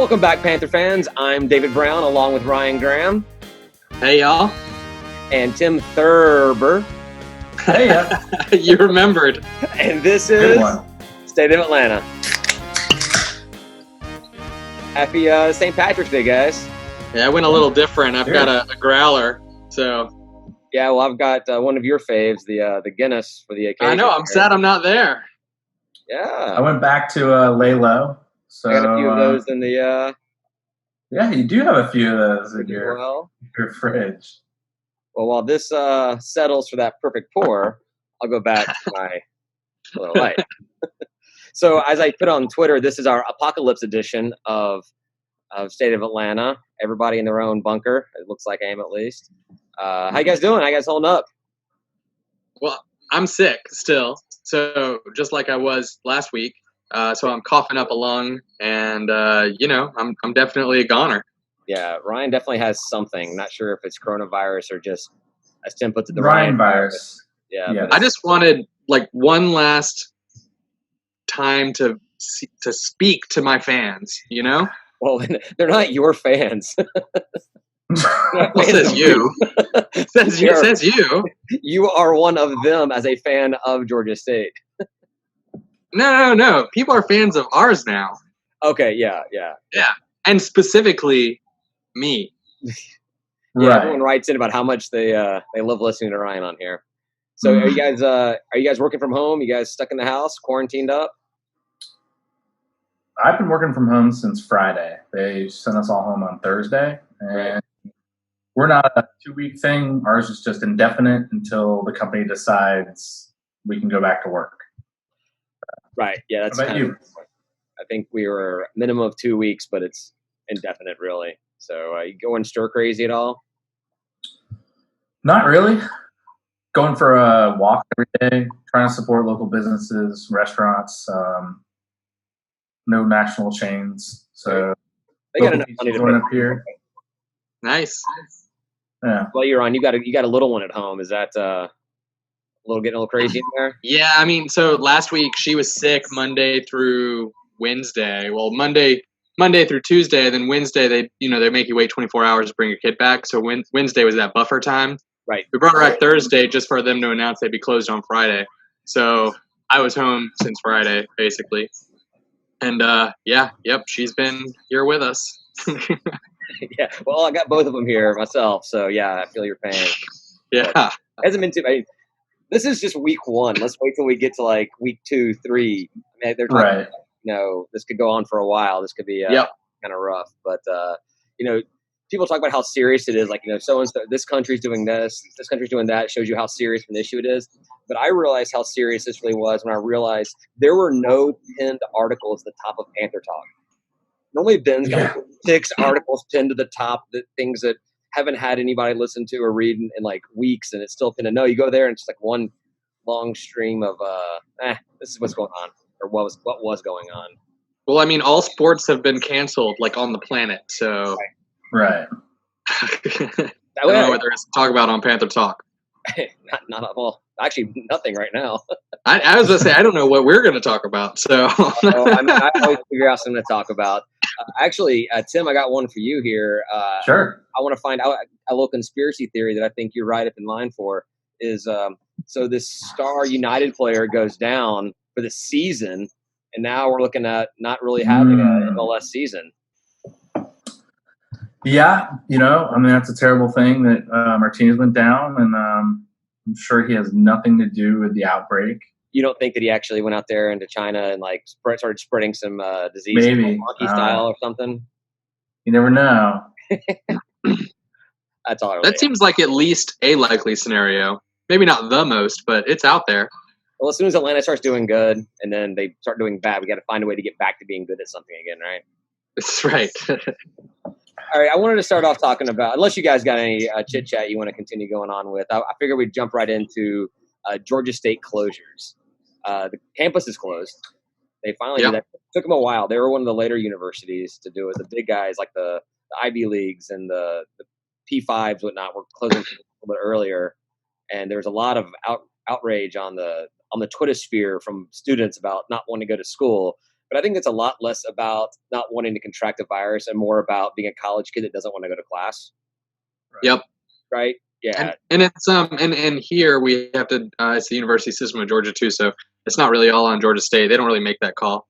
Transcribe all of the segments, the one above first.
Welcome back, Panther fans. I'm David Brown, along with Ryan Graham. Hey, y'all. And Tim Thurber. Hey, yeah. You remembered. And this is State of Atlanta. Happy St. Patrick's Day, guys. Yeah, I went a little different. I've got a growler, so. Yeah, well, I've got one of your faves, the Guinness for the occasion. I know. I'm sad I'm not there. Yeah. I went back to lay low. So, I got a few of those in the. Yeah, you do have a few of those in your fridge. Well, while this settles for that perfect pour, I'll go back to my little light. So, as I put on Twitter, this is our apocalypse edition of State of Atlanta. Everybody in their own bunker. It looks like I am, at least. How you guys doing? How you guys holding up? Well, I'm sick still, so just like I was last week. So I'm coughing up a lung, and I'm definitely a goner. Yeah, Ryan definitely has something. Not sure if it's coronavirus or just, as Tim puts it, the Ryan virus. Yeah. I just wanted one last time to speak to my fans. You know. Well, they're not your fans. Well, says you. says you. You are one of them as a fan of Georgia State. No. People are fans of ours now. Okay, yeah. And specifically me. Yeah, everyone writes in about how much they love listening to Ryan on here. So are you guys working from home? You guys stuck in the house, quarantined up? I've been working from home since Friday. They sent us all home on Thursday, and we're not a 2-week thing. Ours is just indefinite until the company decides we can go back to work. Right. Yeah, that's How about you? I think we were minimum of 2 weeks, but it's indefinite, really. So you going stir crazy at all? Not really. Going for a walk every day, trying to support local businesses, restaurants, no national chains. So they got enough money to up here. Nice. Yeah. Well, you're on. You got a little one at home. Is that getting a little crazy in there? Yeah, I mean, so last week she was sick Monday through Wednesday. Well, Monday through Tuesday, then Wednesday they make you wait 24 hours to bring your kid back. So Wednesday was that buffer time. Right. We brought her back Thursday just for them to announce they'd be closed on Friday. So I was home since Friday, basically. And she's been here with us. Yeah. Well, I got both of them here myself, so yeah, I feel your pain. Yeah. But it hasn't been too. This is just week one. Let's wait till we get to like week 2, 3. I mean, they're talking about, this could go on for a while. This could be kind of rough. But, people talk about how serious it is. Like, so-and-so, this country's doing this country's doing that. It shows you how serious of an issue it is. But I realized how serious this really was when I realized there were no pinned articles at the top of Panther Talk. Normally, Ben's got 6 articles pinned to the top, that things that haven't had anybody listen to or read in like weeks, and it's still pinned. No, you go there and it's like one long stream of this is what's going on, or what was going on. Well, I mean, all sports have been canceled, like, on the planet, so right. I don't know what there is to talk about on Panther Talk. not well, actually nothing right now. I was gonna say I don't know what we're gonna talk about, so I always figure out something to talk about. Actually, Tim, I got one for you here. Sure. I want to find out a little conspiracy theory that I think you're right up in line for. Is so this Star United player goes down for the season, and now we're looking at not really having an MLS season. Yeah, that's a terrible thing that Martinez went down, and I'm sure he has nothing to do with the outbreak. You don't think that he actually went out there into China and like started spreading some disease, maybe monkey style or something? You never know. That's all. That seems like at least a likely scenario. Maybe not the most, but it's out there. Well, as soon as Atlanta starts doing good, and then they start doing bad, we got to find a way to get back to being good at something again, right? That's right. All right, I wanted to start off talking about, unless you guys got any chit chat you want to continue going on with, I figured we'd jump right into Georgia State closures. The campus is closed. They finally did that. It took them a while. They were one of the later universities to do it. The big guys like the Ivy Leagues and the P5s, whatnot, were closing a little bit earlier. And there was a lot of outrage on the Twitter sphere from students about not wanting to go to school. But I think it's a lot less about not wanting to contract the virus and more about being a college kid that doesn't want to go to class. Right. Yep. Right. Yeah. And it's and here we have to it's the university system of Georgia too, so it's not really all on Georgia State. They don't really make that call.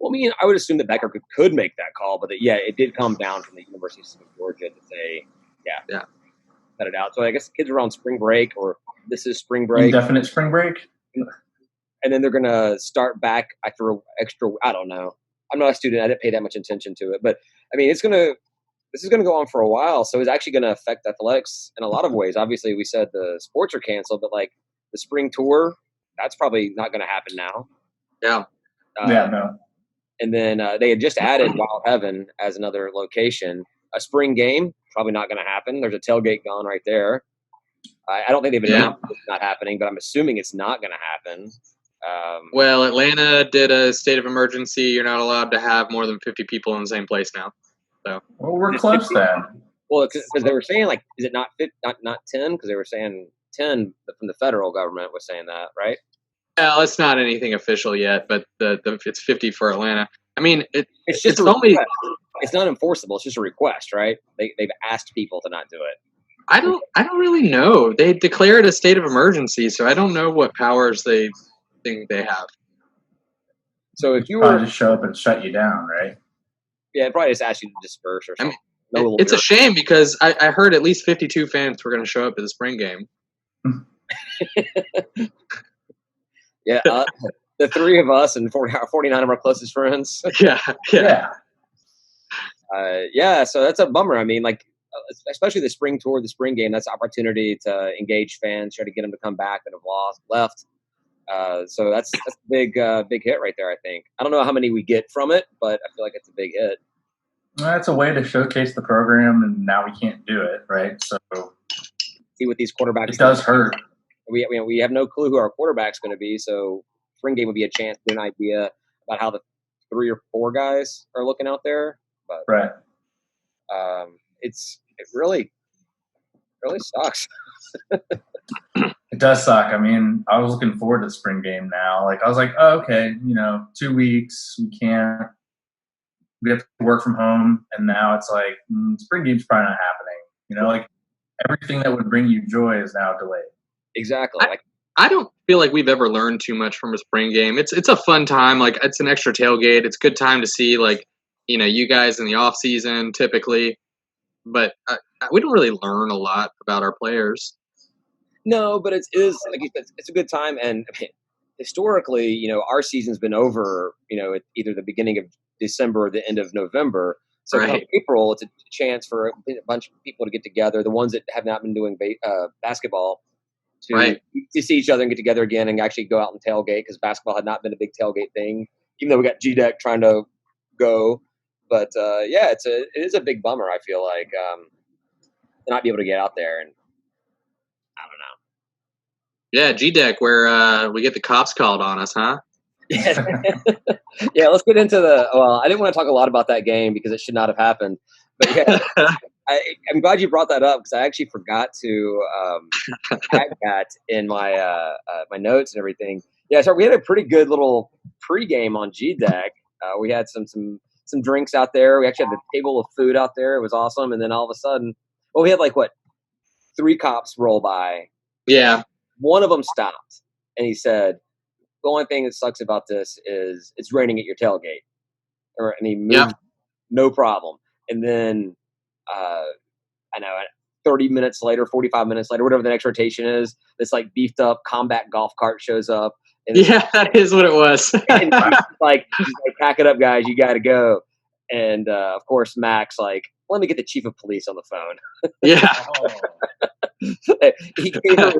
Well, I mean, I would assume that Becker could make that call, but it did come down from the University system of Georgia to say, cut it out. So I guess the kids are on spring break, or this is spring break. Indefinite spring break. And then they're going to start back after extra. I don't know. I'm not a student. I didn't pay that much attention to it, but I mean, this is going to go on for a while. So it's actually going to affect athletics in a lot of ways. Obviously, we said the sports are canceled, but like the spring tour, that's probably not going to happen now. Yeah. No. And then they had just added Wild Heaven as another location. A spring game, probably not going to happen. There's a tailgate gone right there. I don't think they've announced it's not happening, but I'm assuming it's not going to happen. Well, Atlanta did a state of emergency. You're not allowed to have more than 50 people in the same place now. So we're close then. Well, because they were saying, like, is it not 10? Because they were saying 10 from the federal government was saying that, right? Well, it's not anything official yet, but it's 50 for Atlanta. I mean, it's only it's not enforceable. It's just a request, right? They've asked people to not do it. I don't really know. They declared a state of emergency, so I don't know what powers they think they have. So if you were to show up and shut you down, right? Yeah, it probably just asked you to disperse or something. I mean, it's a shame because I heard at least 52 fans were going to show up at the spring game. Yeah, the three of us and 49 of our closest friends. Yeah. So that's a bummer. I mean, like, especially the spring tour, the spring game, that's an opportunity to engage fans, try to get them to come back that have left. So that's a big hit right there, I think. I don't know how many we get from it, but I feel like it's a big hit. Well, it's a way to showcase the program, and now we can't do it, right? So see what these quarterbacks. It does hurt. We have no clue who our quarterback's going to be, so spring game would be a chance to get an idea about how the 3 or 4 guys are looking out there. But right. It really sucks. It does suck. I mean, I was looking forward to the spring game now. Like, I was like, oh, okay, 2 weeks, we have to work from home, and now it's like, spring game's probably not happening. Like, everything that would bring you joy is now delayed. Exactly. I don't feel like we've ever learned too much from a spring game. It's a fun time. Like, it's an extra tailgate. It's a good time to see, like, you guys in the off season typically, but we don't really learn a lot about our players. No, but it is like you said, it's a good time. And historically, our season's been over, at either the beginning of December or the end of November. So come April, it's a chance for a bunch of people to get together. The ones that have not been doing basketball to see each other and get together again and actually go out and tailgate, because basketball had not been a big tailgate thing, even though we got GDEC trying to go. But it is a big bummer. I feel like to not be able to get out there, and I don't know. Yeah, GDEC, where we get the cops called on us, huh? Yeah, let's get into I didn't want to talk a lot about that game because it should not have happened. But yeah, I'm glad you brought that up because I actually forgot to tag that in my my notes and everything. Yeah, so we had a pretty good little pregame on GDEC. We had some drinks out there. We actually had the table of food out there. It was awesome. And then all of a sudden, we had 3 cops roll by. Yeah. One of them stopped and he said, the only thing that sucks about this is it's raining at your tailgate. And he moved, no problem. And then, 30 minutes later, 45 minutes later, whatever the next rotation is, this beefed up combat golf cart shows up. And that is what it was. And he's like, pack it up, guys. You got to go. And of course, Max let me get the chief of police on the phone. Yeah. He gave her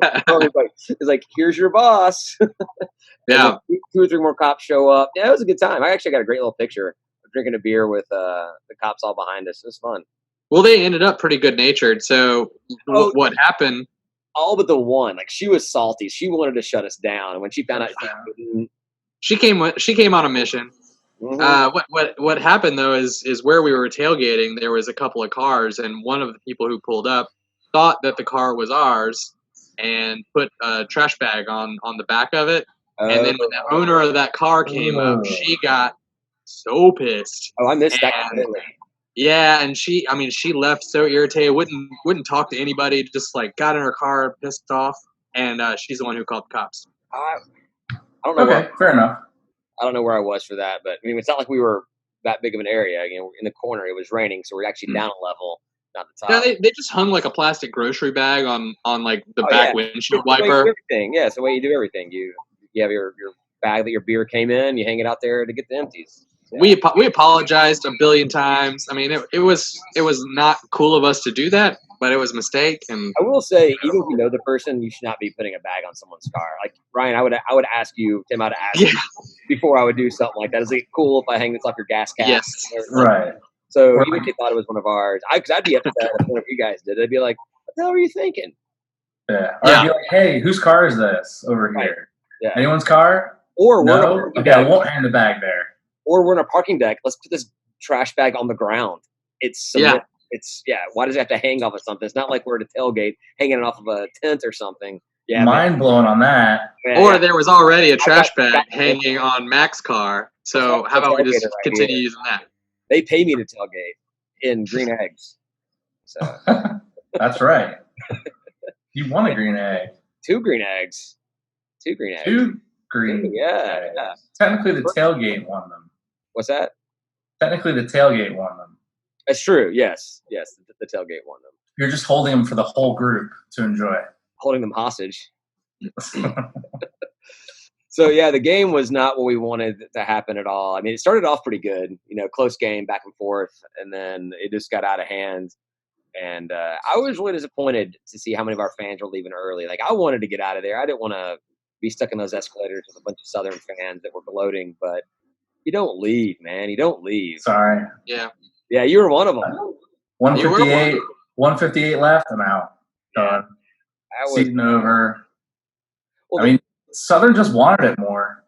he's like, here's your boss. Yeah. 2 or 3 more cops show up. Yeah, it was a good time. I actually got a great little picture of drinking a beer with the cops all behind us. It was fun. Well, they ended up pretty good natured. So what happened? All but the one. She was salty. She wanted to shut us down. And when she found out she came on a mission. Mm-hmm. What happened though is where we were tailgating, there was a couple of cars, and one of the people who pulled up thought that the car was ours and put a trash bag on the back of it. And then when the owner of that car came up, she got so pissed. Oh, I missed that. Yeah, and she left so irritated, wouldn't talk to anybody, just like got in her car, pissed off, and she's the one who called the cops. I don't know. Okay, fair enough. I don't know where I was for that, but I mean, it's not like we were that big of an area. You know, in the corner, it was raining, so we're actually down a level, not the top. Yeah, they just hung like a plastic grocery bag on like the back windshield wiper. Everything, yeah, it's the way you do everything. You have your bag that your beer came in, you hang it out there to get the empties. Yeah. We apologized a billion times. I mean, it was not cool of us to do that, but it was a mistake. And I will say, even if you know the person, you should not be putting a bag on someone's car. Like Ryan, I would ask you, Tim, I'd ask you before I would do something like that. Is it cool if I hang this off your gas cap? Yes, right. So even if you thought it was one of ours, because I'd be upset if one of you guys did. I'd be like, "What the hell are you thinking?" Yeah. Or I'd be like, "Hey, whose car is this over here? Yeah. Anyone's car? Or no. Okay, I won't hang the bag there. Or we're in a parking deck. Let's put this trash bag on the ground. It's why does it have to hang off of something? It's not like we're at a tailgate hanging it off of a tent or something. Yeah, mind blown on that. Or there was already a trash bag hanging on Mac's car. So how about we just continue using that? They pay me to tailgate in green eggs. So that's right. You want a green egg? 2 green eggs. 2 green eggs. 2 green. Yeah. Technically, the tailgate won them. What's that? Technically, the tailgate won them. That's true. Yes, the tailgate won them. You're just holding them for the whole group to enjoy. Holding them hostage. So, yeah, the game was not what we wanted to happen at all. I mean, it started off pretty good, close game, back and forth, and then it just got out of hand. And I was really disappointed to see how many of our fans were leaving early. Like, I wanted to get out of there. I didn't want to be stuck in those escalators with a bunch of Southern fans that were gloating, but you don't leave, man. You don't leave. Sorry. Yeah. Yeah, you were one of them. 158 left. I'm out. Done. Season over. Well, I mean, Southern just wanted it more.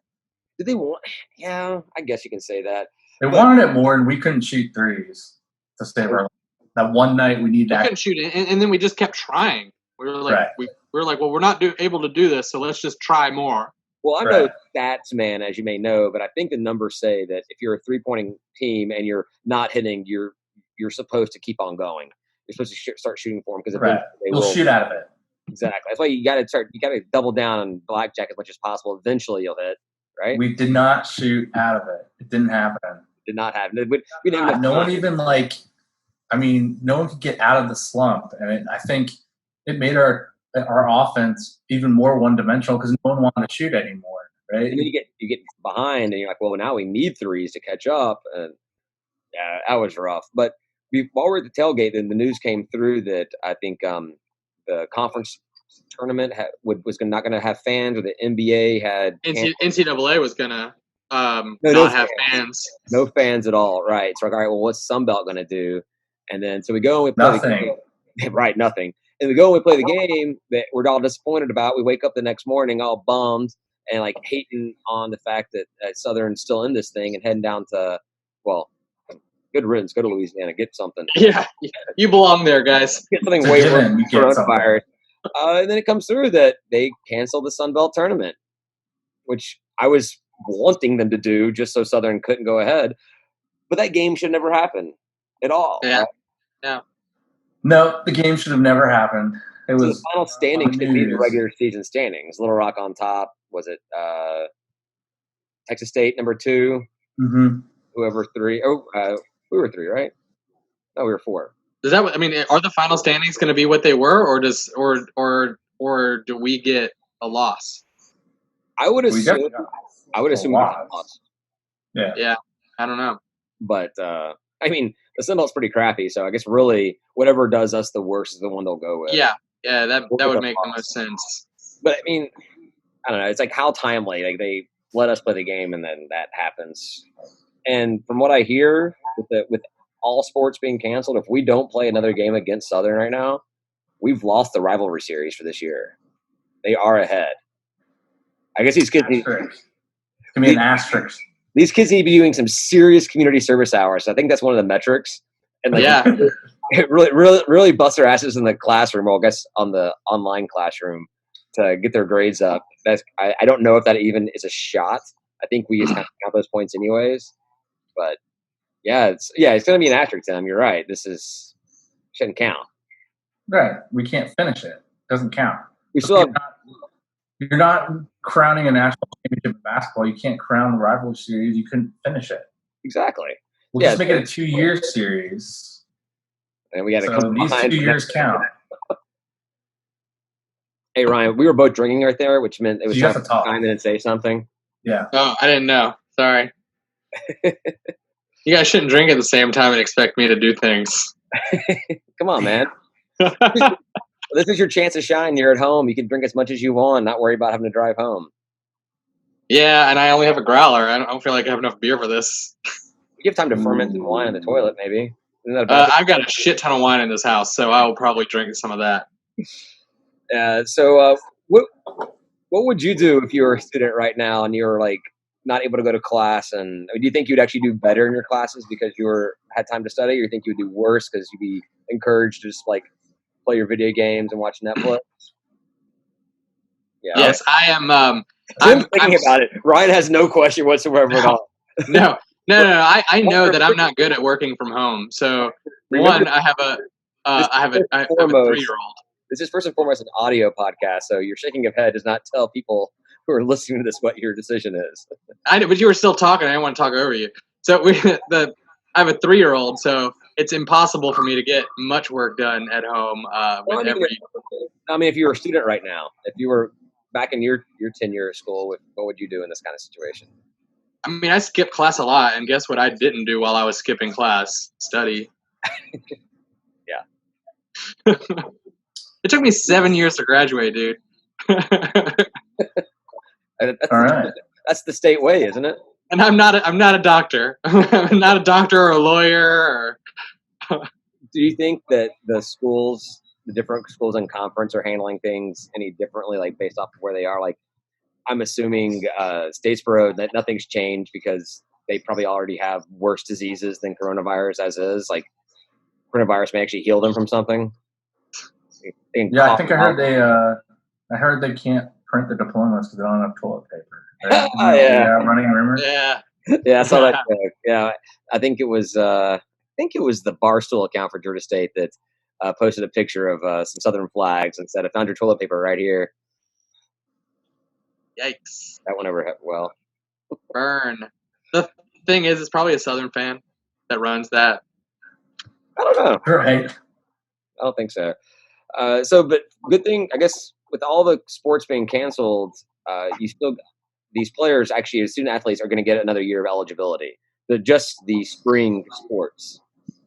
Did they want? Yeah, I guess you can say that. They wanted it more, and we couldn't shoot threes to save our life. That one night we need that. We couldn't shoot it, and then we just kept trying. We were like, well, we're not able to do this, so let's just try more. Well, I'm no stats man, as you may know, but I think the numbers say that if you're a 3-pointing team and you're not hitting, you're supposed to keep on going. You're supposed to start shooting for them because they'll shoot out of it. Exactly. That's why you got to double down on blackjack as much as possible. Eventually, you'll hit. Right. We did not shoot out of it. It didn't happen. It did not happen. No one even no one could get out of the slump, and I think it made our offense even more one-dimensional because no one wanted to shoot anymore, right? And then you get behind, and you're like, well, now we need threes to catch up, and yeah, that was rough. But while we're at the tailgate, then the news came through that I think the conference tournament was not going to have fans, or the NBA had NCAA was going to not have fans. No fans at all, right? So, all right, well, what's Sunbelt going to do? And then so we go and we play nothing. The game. Right, nothing. And we go and we play the game that we're all disappointed about. We wake up the next morning all bummed and like hating on the fact that Southern's still in this thing and heading down to, well, good riddance. Go to Louisiana, get something. Yeah, you belong there, guys. Get something way worse. Coronavirus. And then it comes through that they canceled the Sun Belt tournament, which I was wanting them to do just so Southern couldn't go ahead. But that game should never happen at all. Yeah. Right? Yeah. No, the game should have never happened. It was the final standings should be the regular season standings. Little Rock on top. Was it Texas State number 2? Mm-hmm. Whoever 3. Oh, we were 3, right? No, we were 4. Does that? I mean, are the final standings going to be what they were, or do we get a loss? I would assume. I would assume a loss. Yeah. Yeah. I don't know. But I mean, the Sun Belt's pretty crappy, so I guess really whatever does us the worst is the one they'll go with. Yeah. Yeah. That would make the most sense. But I mean, I don't know. It's like how timely. Like they let us play the game, and then that happens. And from what I hear, with all sports being canceled, if we don't play another game against Southern right now, we've lost the rivalry series for this year. They are ahead. I guess these kids need an asterisk. These kids need to be doing some serious community service hours. I think that's one of the metrics. And it really bust their asses in the classroom, or I guess on the online classroom, to get their grades up. I don't know if that even is a shot. I think we just kind of count those points anyways. But it's going to be an asterisk to them. You're right. This shouldn't count. Right. We can't finish it. It doesn't count. We still have. You're not crowning a national championship in basketball. You can't crown the rivalry series. You couldn't finish it. Exactly. We'll just make it a 2-year series. And we got to come these 2 years count. Hey, Ryan, we were both drinking right there, which meant it was time to chime in and say something. Yeah. Oh, I didn't know. Sorry. You guys shouldn't drink at the same time and expect me to do things. Come on, man. This is your chance to shine. You're at home. You can drink as much as you want, not worry about having to drive home. Yeah, and I only have a growler. I don't feel like I have enough beer for this. You have time to ferment some wine in the toilet, maybe. I've got a shit ton of wine in this house, so I will probably drink some of that. So what would you do if you were a student right now and you were like not able to go to class? And do you think you'd actually do better in your classes because you had time to study, or you think you would do worse because you'd be encouraged to just like play your video games and watch Netflix? Yeah. Yes, I am. I'm thinking about it. Ryan has no question whatsoever at all. No. I know that I'm not good at working from home. So one, I have a 3-year-old. This is first and foremost an audio podcast, so your shaking of head does not tell people who are listening to this what your decision is. I know, but you were still talking. I didn't want to talk over you. So I have a 3-year-old, so it's impossible for me to get much work done at home. If you were a student right now, if you were back in your tenure of school, what would you do in this kind of situation? I mean, I skipped class a lot, and guess what I didn't do while I was skipping class? Study. Yeah. It took me 7 years to graduate, dude. All right. That's the state way, isn't it? And I'm not a doctor. I'm not a doctor or a lawyer. Do you think that the different schools and conference are handling things any differently, like based off of where they are? Like, I'm assuming Statesboro, that nothing's changed because they probably already have worse diseases than coronavirus as is. Like, coronavirus may actually heal them from something. Yeah, I think I heard they can't print the diplomas because they don't have toilet paper. Yeah, running rumors. Yeah, I saw that. Yeah, I think it was the Barstool account for Georgia State that posted a picture of some Southern flags and said, "I found your toilet paper right here." Yikes! That went over well. Burn. The thing is, it's probably a Southern fan that runs that. I don't know. Right. I don't think so. But good thing, I guess, with all the sports being canceled, these players, actually, as student athletes, are going to get another year of eligibility. Just the spring sports,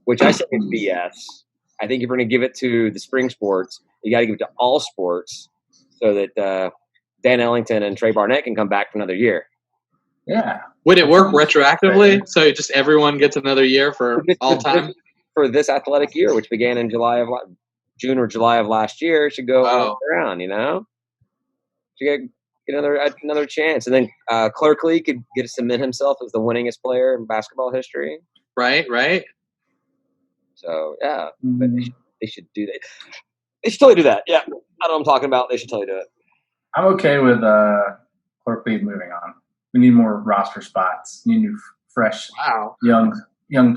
which I think is BS. I think if you're going to give it to the spring sports, you got to give it to all sports so that Dan Ellington and Trey Barnett can come back for another year. Yeah. Would it work retroactively? So just everyone gets another year for all time? For this athletic year, which began in June or July of last year, should go around, Should get another chance. And then Clark Lee could get to cement himself as the winningest player in basketball history. Right. So, yeah, but they should do that. They should totally do that. Yeah, I know what I'm talking about. They should totally do it. I'm okay with Clark Lee moving on. We need more roster spots. We need new, fresh, young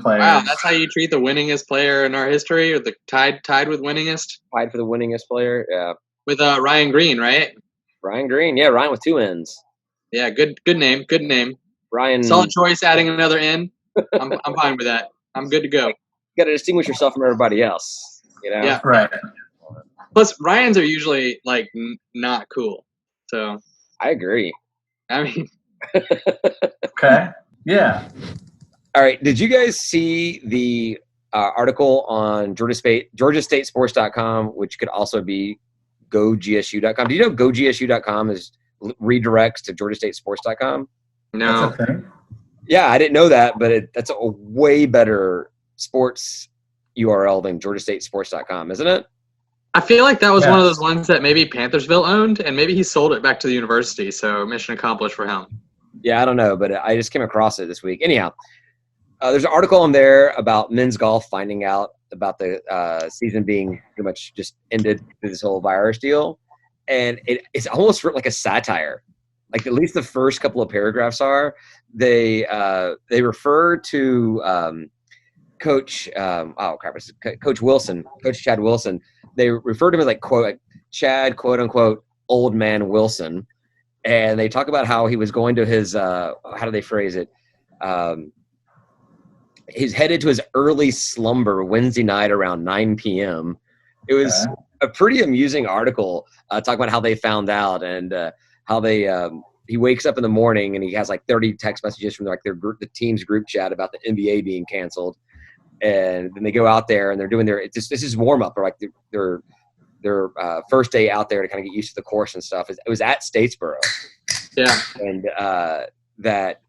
players. Wow, that's how you treat the winningest player in our history, or the tied with winningest? Tied for the winningest player, yeah. With Ryan Green, right? Ryan Green, yeah, Ryan with 2 N's. Yeah, good name. Ryan. Solid choice, adding another N. I'm fine with that. I'm good to go. You got to distinguish yourself from everybody else, Yeah, right. Plus, Ryans are usually like not cool, so I agree. I mean, okay, yeah. All right. Did you guys see the article on GeorgiaStateSports.com, which could also be GoGSU.com? Do you know GoGSU.com is redirects to GeorgiaStateSports.com? No. That's a thing. Yeah, I didn't know that, but that's a way better sports URL than GeorgiaStateSports.com, isn't it? I feel like that was one of those ones that maybe Panthersville owned, and maybe he sold it back to the university, so mission accomplished for him. Yeah, I don't know, but I just came across it this week. Anyhow, there's an article in there about men's golf finding out about the season being pretty much just ended through this whole virus deal. And it's almost like a satire. like at least the first couple of paragraphs are, they refer to Coach Coach Wilson, Coach Chad Wilson. They refer to him as like Chad, quote unquote, old man Wilson, and they talk about how he was going to his how do they phrase it? He's headed to his early slumber Wednesday night around 9 p.m. It was a pretty amusing article talking about how they found out and how they he wakes up in the morning and he has like 30 text messages from like the team's group chat about the NBA being canceled, and then they go out there and they're doing this is warm up or like their first day out there to kind of get used to the course and stuff. It was at Statesboro, and that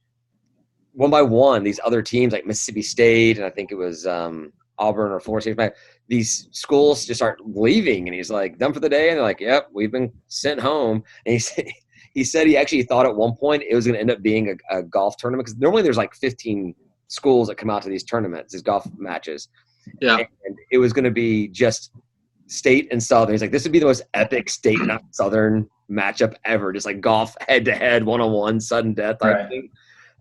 one by one these other teams like Mississippi State and I think it was Auburn or Florida State, these schools just start leaving, and he's like, done for the day, and they're like, yep, we've been sent home. And he said he actually thought at one point it was going to end up being a golf tournament, because normally there's like 15 schools that come out to these tournaments, these golf matches. Yeah. And it was going to be just State and Southern. He's like, this would be the most epic State and Southern matchup ever, just like golf head-to-head, one-on-one, sudden death type thing.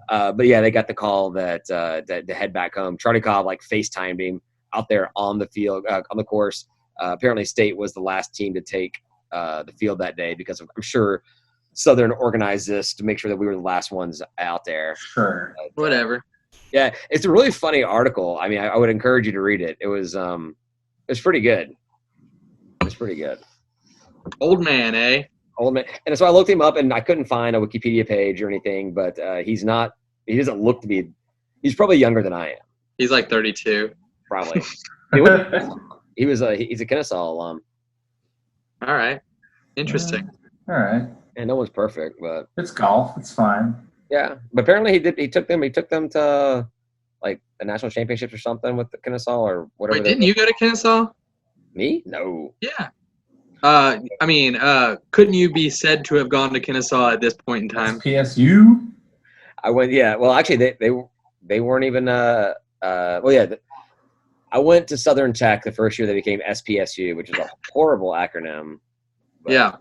But yeah, they got the call that to head back home. Charlie Cobb like FaceTimed him out there on the field, on the course. Apparently State was the last team to take the field that day because I'm sure Southern organized this to make sure that we were the last ones out there. Sure. Whatever. Yeah, it's a really funny article. I mean, I would encourage you to read it. It was pretty good. It was pretty good. Old man, eh? Old man. And so I looked him up, and I couldn't find a Wikipedia page or anything, but he doesn't look to be – he's probably younger than I am. He's like 32. Probably. He's a Kennesaw alum. All right. Interesting. All right. And no one's perfect, but it's golf. It's fine. Yeah, but apparently he took them to like the national championships or something with the Kennesaw or whatever. Wait, didn't you go to Kennesaw? Me? No. Yeah. I mean, couldn't you be said to have gone to Kennesaw at this point in time? PSU? I went. Yeah. Well, actually, they weren't even. I went to Southern Tech the first year they became SPSU, which is a horrible acronym. But, yeah.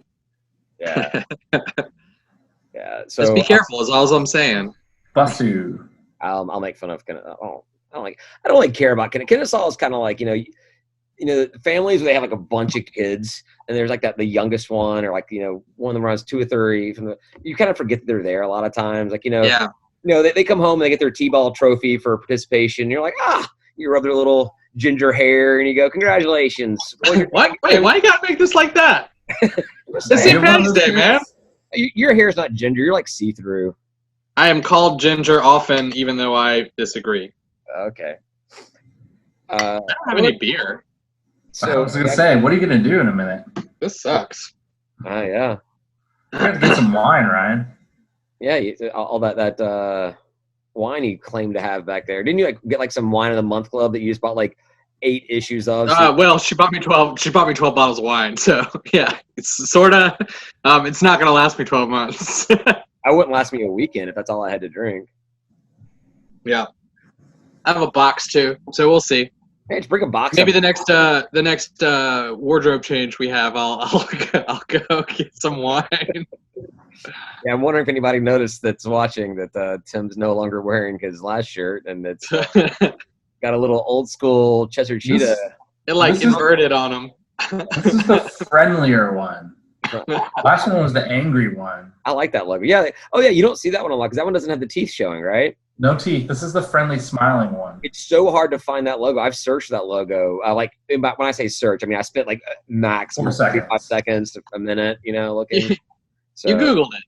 Yeah. Yeah. So just be careful. Is all I'm saying. Busu. I'll make fun of Kennesaw. I don't like care about Kennesaw. Kennesaw is kind of like families where they have like a bunch of kids, and there's like the youngest one, or like one of them runs 2 or 3 you kind of forget that they're there a lot of times. Like they come home and they get their T-ball trophy for participation. You're like, you rub their little ginger hair and you go, congratulations. What? Wait, why you gotta make this like that? It's St. Patty's Day, man. Your hair is not ginger. You're like see-through. I am called ginger often, even though I disagree. Okay. I don't have any beer. So I was going to say, what are you going to do in a minute? This sucks. Yeah. You have to get some wine, Ryan. Yeah, all that wine you claimed to have back there. Didn't you get like some wine of the month club that you just bought like 8 issues of? Well, she bought me 12. She bought me 12 bottles of wine. So yeah, it's sort of. It's not gonna last me 12 months. I wouldn't last me a weekend if that's all I had to drink. Yeah, I have a box too, so we'll see. Hey, just bring a box. Maybe the next wardrobe change we have, I'll go get some wine. Yeah, I'm wondering if anybody noticed that's watching that Tim's no longer wearing his last shirt, and it's got a little old school Chester Cheetah. It inverted on him. This is the friendlier one. Last one was the angry one. I like that logo. Yeah. Oh yeah, you don't see that one a lot because that one doesn't have the teeth showing, right? No teeth. This is the friendly smiling one. It's so hard to find that logo. I've searched that logo. When I say search, I mean I spent like max 4 seconds. 5 seconds to a minute, looking. So, you Googled it.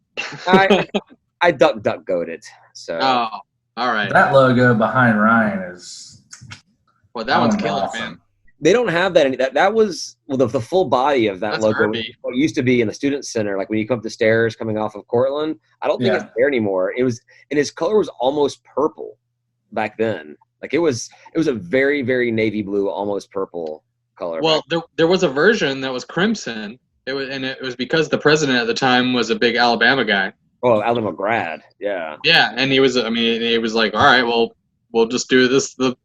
I DuckDuckGo'd it. So. Oh, all right. That logo behind Ryan is. Well, that one's killer, man. They don't have that. That was the full body of that logo. Herbie. What used to be in the student center, like when you come up the stairs coming off of Cortland. I don't think it's there anymore. It was, and his color was almost purple back then. Like it was a very, very navy blue, almost purple color. Well, there was a version that was crimson. It was because the president at the time was a big Alabama guy. Oh, Alabama grad. Yeah. Yeah, and he was like, all right, well, we'll just do this the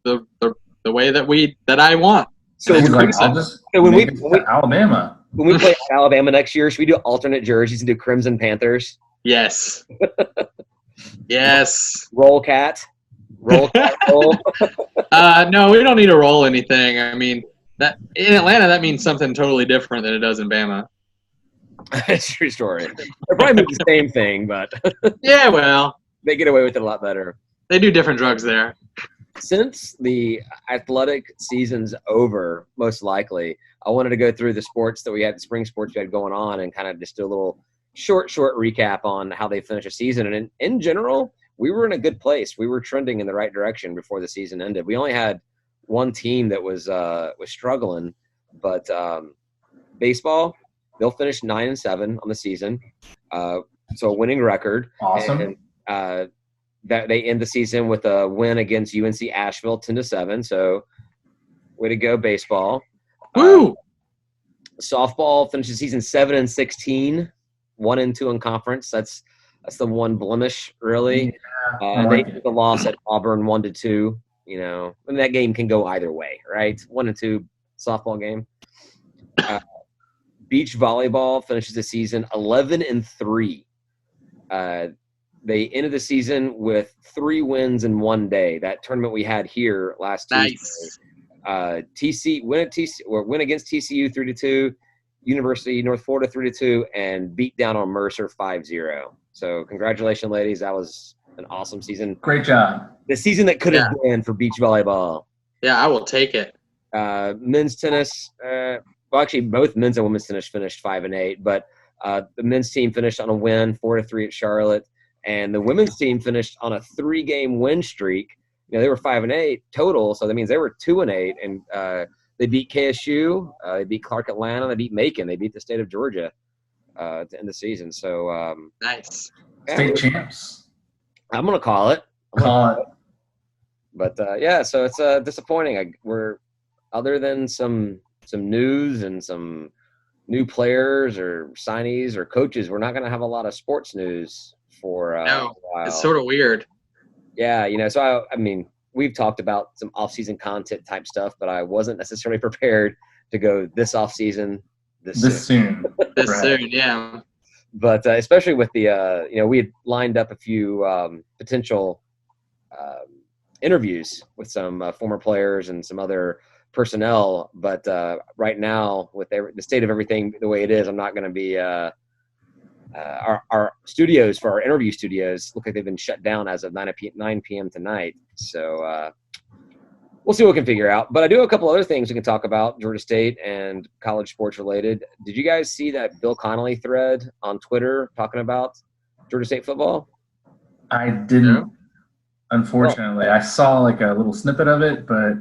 way that I want. So when we Alabama. When we play Alabama next year, should we do alternate jerseys and do Crimson Panthers? Yes. Yes. Roll cat. Roll cat. Roll. No, we don't need to roll anything. I mean, that in Atlanta, that means something totally different than it does in Bama. It's a true story. It probably means the same thing, but yeah, well, they get away with it a lot better. They do different drugs there. Since the athletic season's over, most likely, I wanted to go through the sports that we had, the spring sports we had going on, and kind of just do a little short recap on how they finished the season. And in general, we were in a good place. We were trending in the right direction before the season ended. We only had one team that was struggling, but baseball, they'll finish 9-7 on the season, so a winning record. Awesome. And, that they end the season with a win against UNC Asheville, 10-7. So, way to go, baseball! Woo! Softball finished the season 7-16, 1-2 in conference. That's the one blemish, really. Yeah, they took the loss at Auburn 1-2. You know, I mean, that game can go either way, right? 1-2 softball game. Beach volleyball finishes the season 11-3. They ended the season with 3 wins in one day. That tournament we had here last Tuesday. Win against TCU 3-2, University North Florida 3-2, and beat down on Mercer 5-0. So congratulations, ladies. That was an awesome season. Great job. The season that could have been for beach volleyball. Yeah, I will take it. Men's tennis. Well, actually, both men's and women's tennis finished 5-8, but the men's team finished on a win, 4-3 at Charlotte. And the women's team finished on a 3-game win streak. You know, they were 5-8 total, so that means they were 2-8. And they beat KSU, they beat Clark Atlanta, they beat Macon, they beat the state of Georgia to end the season. So nice. State champs. I'm gonna call it. But so it's disappointing. We're other than some news and some new players or signees or coaches, we're not gonna have a lot of sports news for a while. It's sort of weird. Yeah, you know, so I mean, we've talked about some off-season content type stuff, but I wasn't necessarily prepared to go this off-season this soon. This soon, yeah. But especially with the, we had lined up a few potential interviews with some former players and some other personnel. But right now, with the state of everything the way it is, I'm not going to be our studios for our interview studios look like they've been shut down as of 9 p.m. tonight. So we'll see what we can figure out. But I do have a couple other things we can talk about, Georgia State and college sports related. Did you guys see that Bill Connolly thread on Twitter talking about Georgia State football? I didn't, unfortunately. I saw like a little snippet of it, but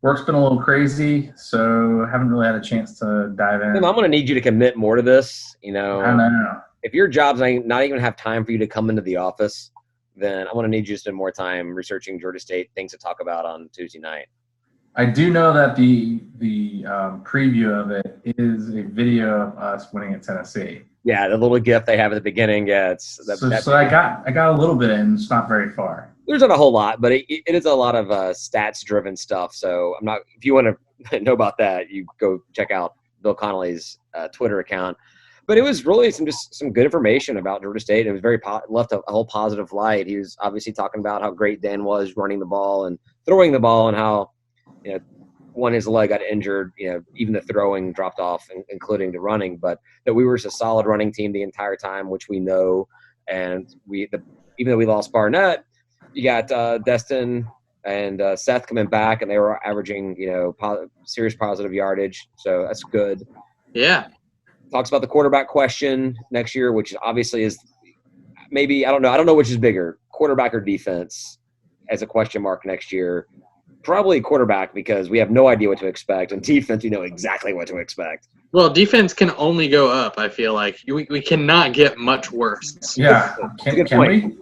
work's been a little crazy, so haven't really had a chance to dive in. I'm going to need you to commit more to this. You know, I know. If your job's not even have time for you to come into the office, then I'm going to need you to spend more time researching Georgia State, things to talk about on Tuesday night. I do know that the preview of it is a video of us winning at Tennessee. Yeah, the little GIF they have at the beginning. Yeah, so I got a little bit in. It's not very far. There's not a whole lot, but it is a lot of stats-driven stuff. So I'm not. If you want to know about that, you go check out Bill Connolly's Twitter account. But it was really some good information about Georgia State. It was very left a whole positive light. He was obviously talking about how great Dan was running the ball and throwing the ball, and how his leg got injured. Even the throwing dropped off, including the running. But that we were just a solid running team the entire time, which we know. And even though we lost Barnett, you got Destin and Seth coming back, and they were averaging serious positive yardage. So that's good. Yeah. Talks about the quarterback question next year, which obviously is maybe, I don't know which is bigger, quarterback or defense, as a question mark next year. Probably quarterback, because we have no idea what to expect, and defense, we know exactly what to expect. Well, defense can only go up, I feel like. We cannot get much worse. Yeah. Can we?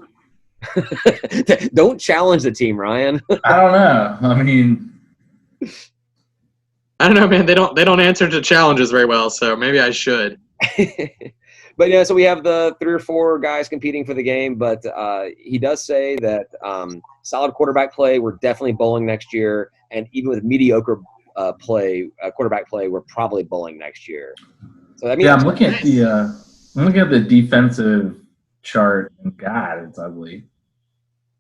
Don't challenge the team, Ryan. I don't know. I mean, I don't know, man. They don't answer to challenges very well, so maybe I should. But so we have the 3 or 4 guys competing for the game, but he does say that solid quarterback play, we're definitely bowling next year, and even with mediocre quarterback play, we're probably bowling next year. So that means I'm looking at the defensive chart, and God, it's ugly.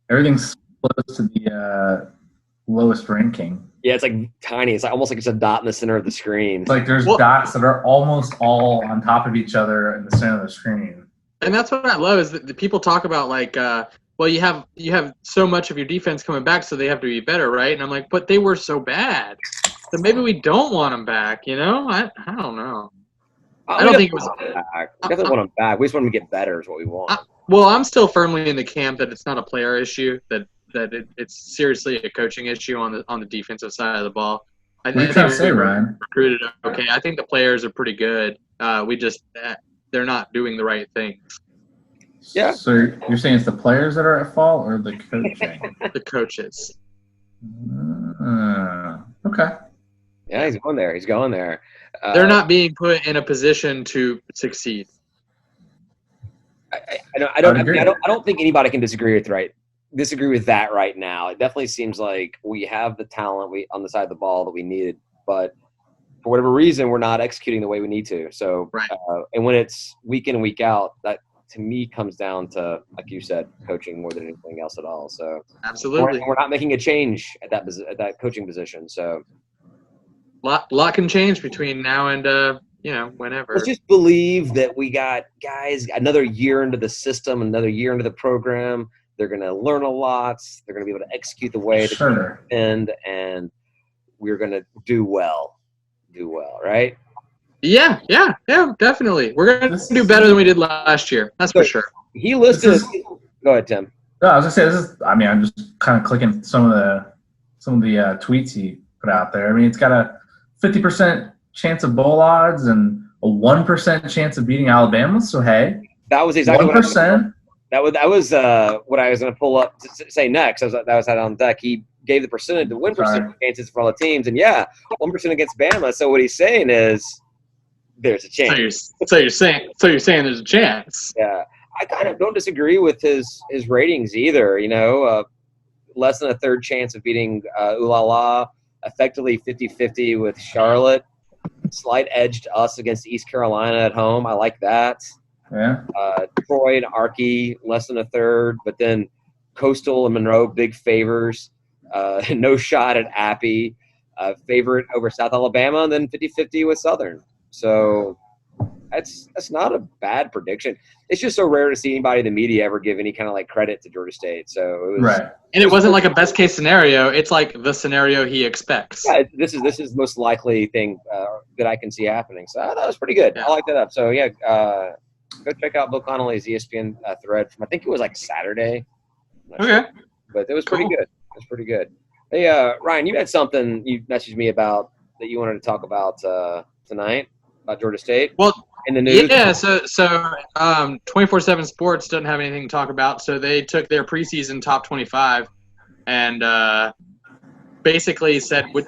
Everything's close to the lowest ranking. Yeah, it's like tiny. It's like almost like it's a dot in the center of the screen. Like there's dots that are almost all on top of each other in the center of the screen. And that's what I love is that the people talk about like, well, you have so much of your defense coming back, so they have to be better, right? And I'm like, but they were so bad, so maybe we don't want them back. I don't know. I don't think it was. Back. We definitely want them back. We just want them to get better. Is what we want. Well, I'm still firmly in the camp that it's not a player issue. That it's seriously a coaching issue on the defensive side of the ball. What are you trying to say, Ryan? Recruited okay. I think the players are pretty good. We just they're not doing the right things. Yeah. So you're saying it's the players that are at fault, or the coaching? The coaches. Okay. Yeah, he's going there. He's going there. They're not being put in a position to succeed. I don't think anybody can disagree with that right now. It definitely seems like we have the talent on the side of the ball that we needed, but for whatever reason, we're not executing the way we need to. So, right. And when it's week in and week out, that to me comes down to, like you said, coaching more than anything else at all. So, absolutely, we're not making a change at that coaching position. So, lot can change between now and whenever. Let's just believe that we got guys another year into the system, another year into the program. They're going to learn a lot. They're going to be able to execute the way sure. and we're going to do well, right? Yeah, definitely. We're going to do better than we did last year. That's for sure. He listed. Go ahead, Tim. No, I was going to say I'm just kind of clicking some of the tweets he put out there. I mean, it's got a 50% chance of bowl odds and a 1% chance of beating Alabama. So hey, that was exactly 1%. That was what I was going to pull up to say next. That was on deck. He gave the percentage, the win percentage chances for all the teams, and 1% against Bama. So what he's saying is there's a chance. So you're saying there's a chance. Yeah, I kind of don't disagree with his ratings either. Less than a third chance of beating Ulala, effectively 50-50 with Charlotte. Slight edge to us against East Carolina at home. I like that. Yeah. Troy and Archie, less than a third, but then Coastal and Monroe, big favors. No shot at Appy. Favorite over South Alabama, and then 50-50 with Southern. So that's not a bad prediction. It's just so rare to see anybody in the media ever give any kind of like credit to Georgia State. So it was right. And it wasn't like a best case scenario. It's like the scenario he expects. Yeah, this is the most likely thing that I can see happening. So that was pretty good. Yeah. I like that up. So go check out Bill Connolly's ESPN thread from I think it was like Saturday. Okay. Sure. But it was pretty good. It was pretty good. Hey, Ryan, you had something you messaged me about that you wanted to talk about tonight about Georgia State. Well, in the news. Yeah. So 24/7 Sports doesn't have anything to talk about. So they took their preseason top 25 and basically said what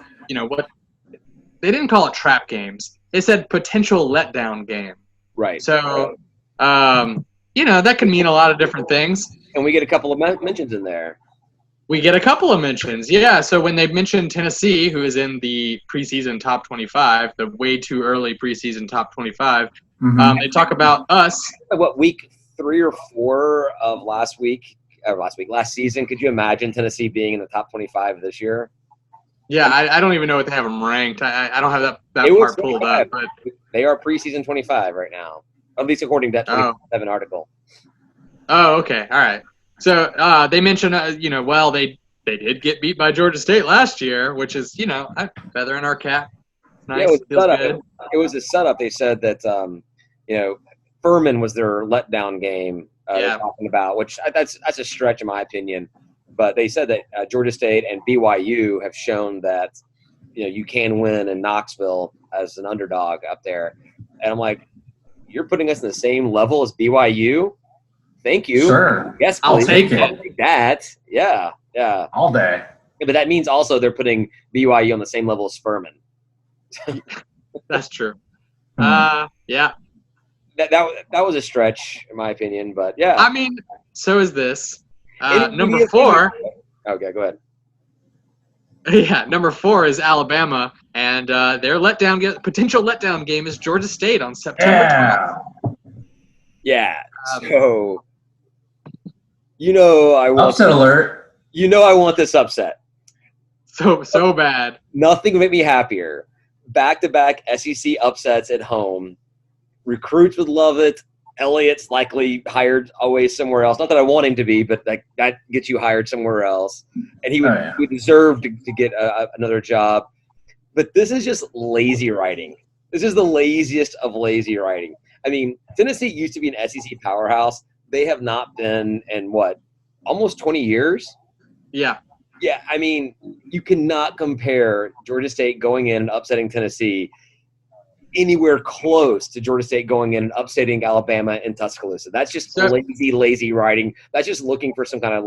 they didn't call it trap games. They said potential letdown game. Right. So that can mean a lot of different things. And we get a couple of mentions in there. We get a couple of mentions, yeah. So when they mentioned Tennessee, who is in the preseason top 25, the way too early preseason top 25, they talk about us. What, week 3 or 4 of last season? Could you imagine Tennessee being in the top 25 this year? Yeah, I don't even know what they have them ranked. I don't have that part pulled up. But they are preseason 25 right now, at least according to that 27 article. Oh, okay, all right. So they mentioned, they did get beat by Georgia State last year, which is, a feather in our cap. Nice. Yeah, it was a setup. They said that, Furman was their letdown game they're talking about, which that's a stretch in my opinion. But they said that Georgia State and BYU have shown that, you can win in Knoxville as an underdog up there. And I'm like, you're putting us in the same level as BYU? Thank you. Sure. Yes, I'll take it. I'll take that. Yeah. All day. Yeah, but that means also they're putting BYU on the same level as Furman. That's true. Yeah. That was a stretch, in my opinion, but yeah. I mean, so is this. Number 4. Okay, go ahead. Yeah, number 4 is Alabama, and their potential letdown game is Georgia State on September 12th. Yeah. So I want upset alert. I want this upset. So bad. Nothing would make me happier. Back-to-back SEC upsets at home. Recruits would love it. Elliott's likely hired away somewhere else. Not that I want him to be, but that gets you hired somewhere else. And he would deserve to get another job. But this is just lazy writing. This is the laziest of lazy writing. I mean, Tennessee used to be an SEC powerhouse. They have not been in, almost 20 years? Yeah. Yeah, I mean, you cannot compare Georgia State going in and upsetting Tennessee anywhere close to Georgia State going in and upsetting Alabama in Tuscaloosa. That's just lazy writing. That's just looking for some kind of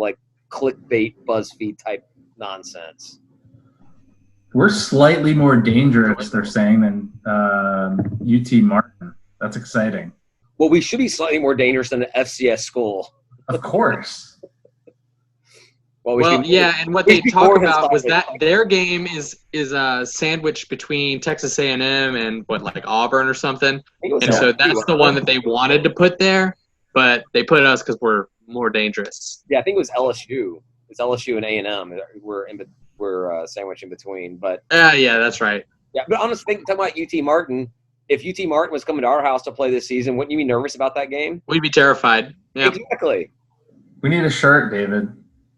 clickbait, BuzzFeed type nonsense. We're slightly more dangerous, they're saying, than UT Martin. That's exciting. Well, we should be slightly more dangerous than an FCS school. Of course. And what they talk about was that their game is sandwiched between Texas A&M and Auburn or something, and so that's the one that they wanted to put there, but they put us because we're more dangerous. Yeah, I think it was LSU. It's LSU and A&M. We're sandwiched in between, but yeah, that's right. Yeah, but honestly, talking about UT Martin, if UT Martin was coming to our house to play this season, wouldn't you be nervous about that game? We'd be terrified. Yeah, exactly. We need a shirt, David.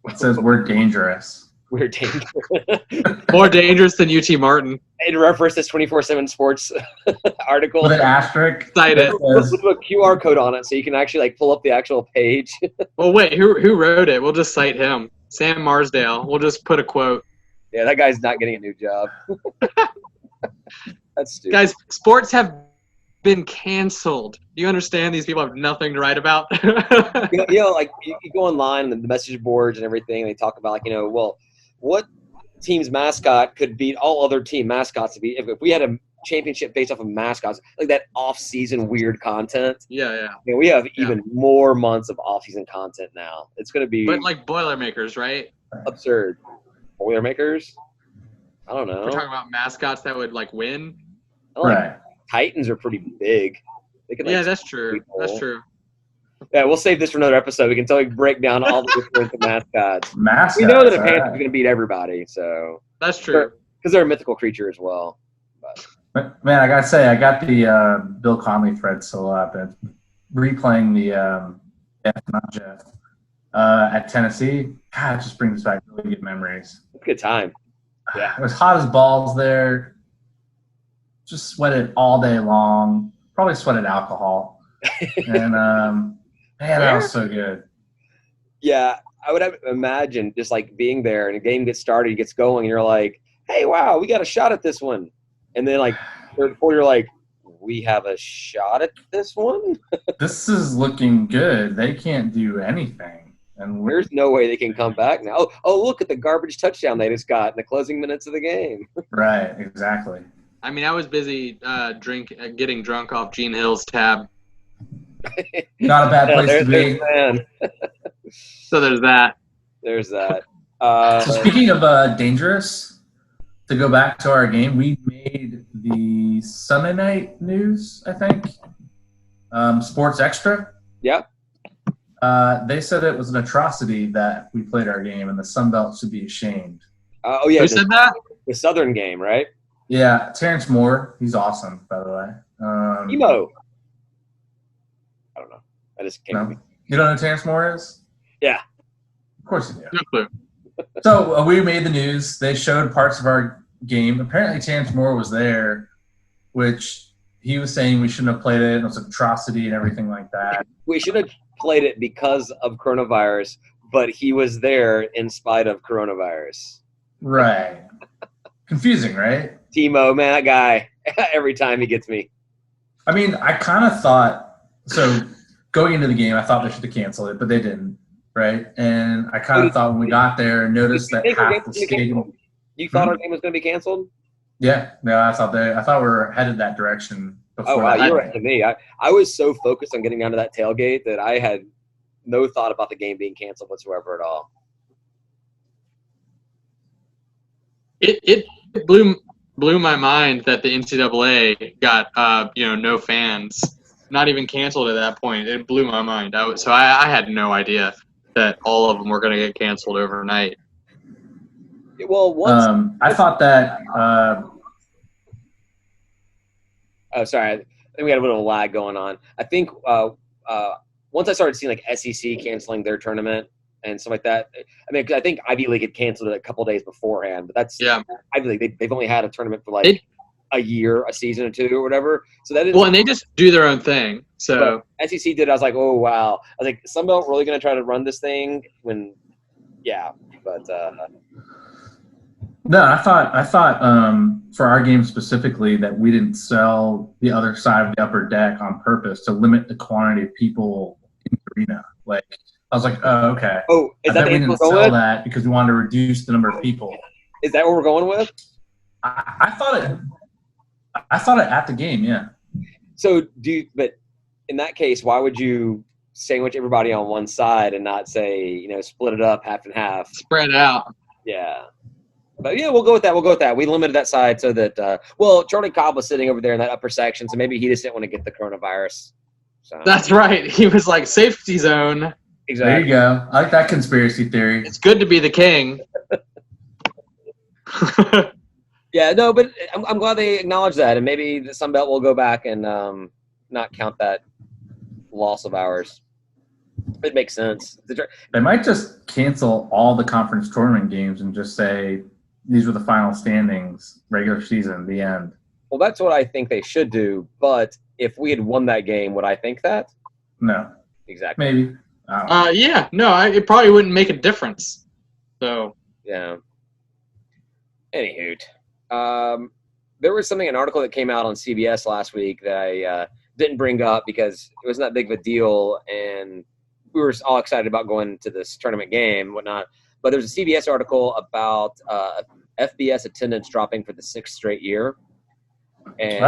It says we're dangerous. We're dangerous. More dangerous than UT Martin. In reference to this 24/7 Sports article. With an asterisk. Cite it. Let's put a QR code on it so you can actually pull up the actual page. Well, wait, who wrote it? We'll just cite him. Sam Marsdale. We'll just put a quote. Yeah, that guy's not getting a new job. That's stupid. Guys, sports have been canceled. Do you understand? These people have nothing to write about. you go online and the message boards and everything, and they talk about what team's mascot could beat all other team mascots to be if we had a championship based off of mascots, like that off-season weird content. Yeah. We have even more months of off-season content now. It's going to be Boilermakers, right? Absurd. Boilermakers? I don't know. We're talking about mascots that would win. Right. Titans are pretty big. They could, that's true. That's true. Yeah, we'll save this for another episode. We can totally break down all the different mascots. Mascots. We know that a Panther is going to beat everybody, so that's true. Because they're a mythical creature as well. But man, I gotta say, I got the Bill Conley thread still up and replaying the Jeff at Tennessee. God, it just brings back really good memories. It's a good time. Yeah, it was hot as balls there. Just sweated all day long. Probably sweated alcohol. And man, that was so good. Yeah, I would imagine just being there and a game gets started, it gets going, and you're like, "Hey, wow, we got a shot at this one." And then third and fourth, you're like, "We have a shot at this one." This is looking good. They can't do anything, and there's no way they can come back now. Oh, look at the garbage touchdown they just got in the closing minutes of the game. Right, exactly. I mean, I was busy getting drunk off Gene Hill's tab. Not a bad place to be. So there's that. There's that. So speaking of dangerous, to go back to our game, we made the Sunday night news, I think. Sports Extra. Yep. They said it was an atrocity that we played our game, and the Sun Belt should be ashamed. Oh yeah. Who said that? The Southern game, right? Yeah, Terrence Moore. He's awesome, by the way. Emo. I don't know. I just can't. No. You don't know who Terrence Moore is? Yeah. Of course you do. No clue. So we made the news. They showed parts of our game. Apparently Terrence Moore was there, which he was saying we shouldn't have played it. It was an atrocity and everything like that. We should have played it because of coronavirus, but he was there in spite of coronavirus. Right. Confusing, right? Timo, man, that guy, every time he gets me. I mean, I kind of thought, so going into the game, I thought they should have canceled it, but they didn't, right? And I kind of thought when we got there and noticed that half the stadium. You thought our game was going to be canceled? Yeah, no, I thought we were headed that direction before. Oh, wow, you were ahead of me. I was so focused on getting down to that tailgate that I had no thought about the game being canceled whatsoever at all. It blew my mind that the NCAA got no fans, not even canceled at that point. It blew my mind. I had no idea. that all of them were going to get canceled overnight. Well, I thought that. Oh, sorry. I think we had a little lag going on. I think once I started seeing like SEC canceling their tournament and stuff like that. I mean, I think Ivy League had canceled it a couple days beforehand, but that's Ivy League. They've only had a tournament for like a year, a season or two, or whatever. So that is and they just do their own thing. So SEC did. I was like, oh wow. I was like, Sunbelt really going to try to run this thing when, but. No, I thought for our game specifically that we didn't sell the other side of the upper deck on purpose to limit the quantity of people in the arena. Like I was like, oh, okay. Oh, is that we didn't sell that because we wanted to reduce the number of people. Is that what we're going with? I thought it at the game, yeah. So but in that case, why would you sandwich everybody on one side and not say, split it up half and half? Spread it out. Yeah. But yeah, we'll go with that. We limited that side so that Charlie Cobb was sitting over there in that upper section, so maybe he just didn't want to get the coronavirus. So. That's right. He was like safety zone. Exactly. There you go. I like that conspiracy theory. It's good to be the king. Yeah, no, but I'm glad they acknowledged that, and maybe the Sun Belt will go back and not count that loss of ours. It makes sense. They might just cancel all the conference tournament games and just say these were the final standings, regular season, the end. Well, that's what I think they should do. But if we had won that game, would I think that? No. Exactly. Maybe. Yeah. No, it probably wouldn't make a difference. So. Yeah. Anywho, there was an article that came out on CBS last week that I didn't bring up because it wasn't that big of a deal, and we were all excited about going to this tournament game and whatnot. But there's a CBS article about FBS attendance dropping for the 6th straight year. And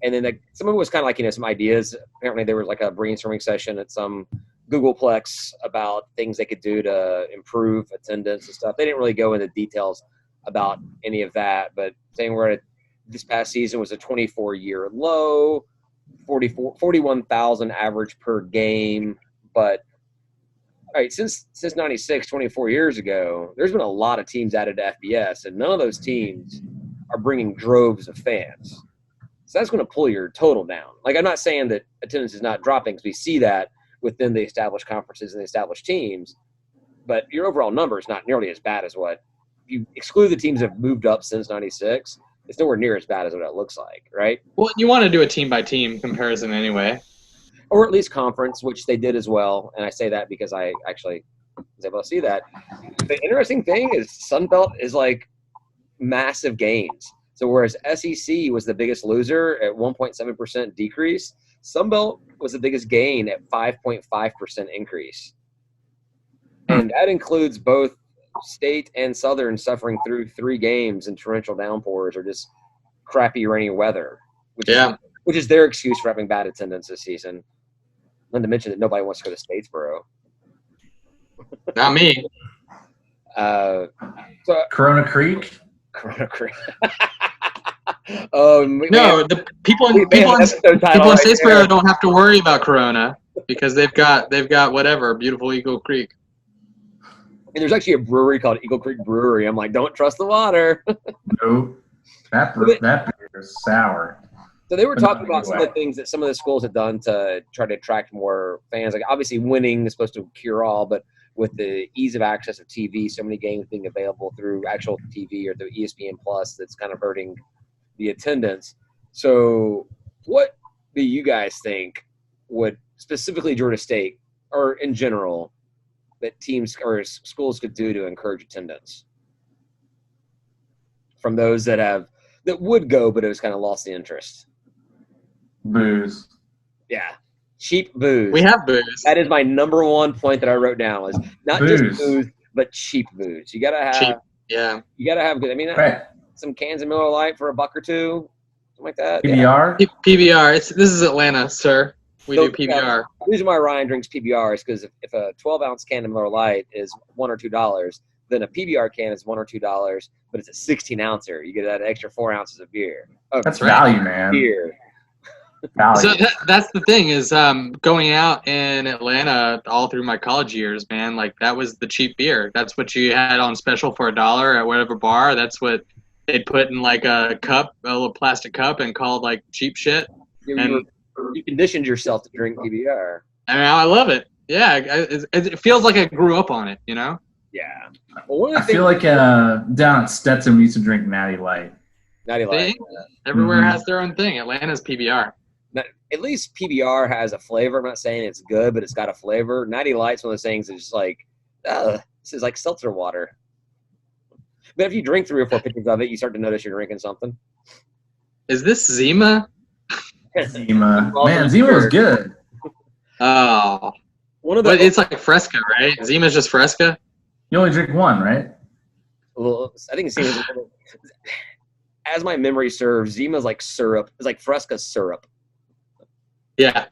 then some of it was kind of like, some ideas. Apparently there was like a brainstorming session at some Googleplex about things they could do to improve attendance and stuff. They didn't really go into details about any of that, but saying this past season was a 24-year low, 41,000 average per game. But all right, since 96, 24 years ago, there's been a lot of teams added to FBS, and none of those teams are bringing droves of fans. So that's going to pull your total down. Like, I'm not saying that attendance is not dropping, because we see that within the established conferences and the established teams, but your overall number is not nearly as bad as what you exclude the teams that have moved up since 96. It's nowhere near as bad as what it looks like, right? Well, you want to do a team-by-team comparison anyway. Or at least conference, which they did as well. And I say that because I actually was able to see that. The interesting thing is Sun Belt is like massive gains. So whereas SEC was the biggest loser at 1.7% decrease, Sun Belt was the biggest gain at 5.5% increase. And that includes both State and Southern suffering through 3 games in torrential downpours or just crappy rainy weather, which is their excuse for having bad attendance this season. Not to mention that nobody wants to go to Statesboro. Not me. Corona Creek. The people in Statesboro don't have to worry about Corona because they've got whatever, beautiful Eagle Creek. And there's actually a brewery called Eagle Creek Brewery. I'm like, don't trust the water. No, that beer is sour. So they were talking about some of the things that some of the schools have done to try to attract more fans. Like, obviously winning is supposed to cure all, but with the ease of access of TV, so many games being available through actual TV or the ESPN Plus, that's kind of hurting the attendance. So what do you guys think would specifically Georgia State or in general that teams or schools could do to encourage attendance from those that would go, but it was kind of lost the interest? Booze. Yeah. Cheap booze. We have booze. That is my number one point that I wrote down, was not just booze, but cheap booze. You gotta have cheap. Yeah. You gotta have good. I mean, some cans of Miller Lite for $1 or $2, something like that. PBR. Yeah. PBR. This is Atlanta, sir. We do PBR. The reason why Ryan drinks PBR is because if a 12-ounce can of Miller Lite is $1 or $2, then a PBR can is $1 or $2, but it's a 16-ouncer. You get that extra 4 ounces of beer. That's value, man. Beer. So that's the thing is going out in Atlanta all through my college years, man. Like that was the cheap beer. That's what you had on special for $1 at whatever bar. That's what they'd put in like a cup, a little plastic cup, and called like cheap shit. You conditioned yourself to drink PBR. I mean, I love it. Yeah, it feels like I grew up on it. You know? Yeah. Well, I feel like down at Stetson we used to drink Natty Light. Natty Light. Everywhere has their own thing. Atlanta's PBR. At least PBR has a flavor. I'm not saying it's good, but it's got a flavor. Natty Light's one of those things that's just like, this is like seltzer water. But if you drink 3 or 4 pitchers of it, you start to notice you're drinking something. Is this Zima? Zima. Man, Zima was good. Oh. But it's like Fresca, right? Zima's just Fresca? You only drink one, right? Well, I think Zima's as my memory serves, Zima's like syrup. It's like Fresca syrup. Yeah.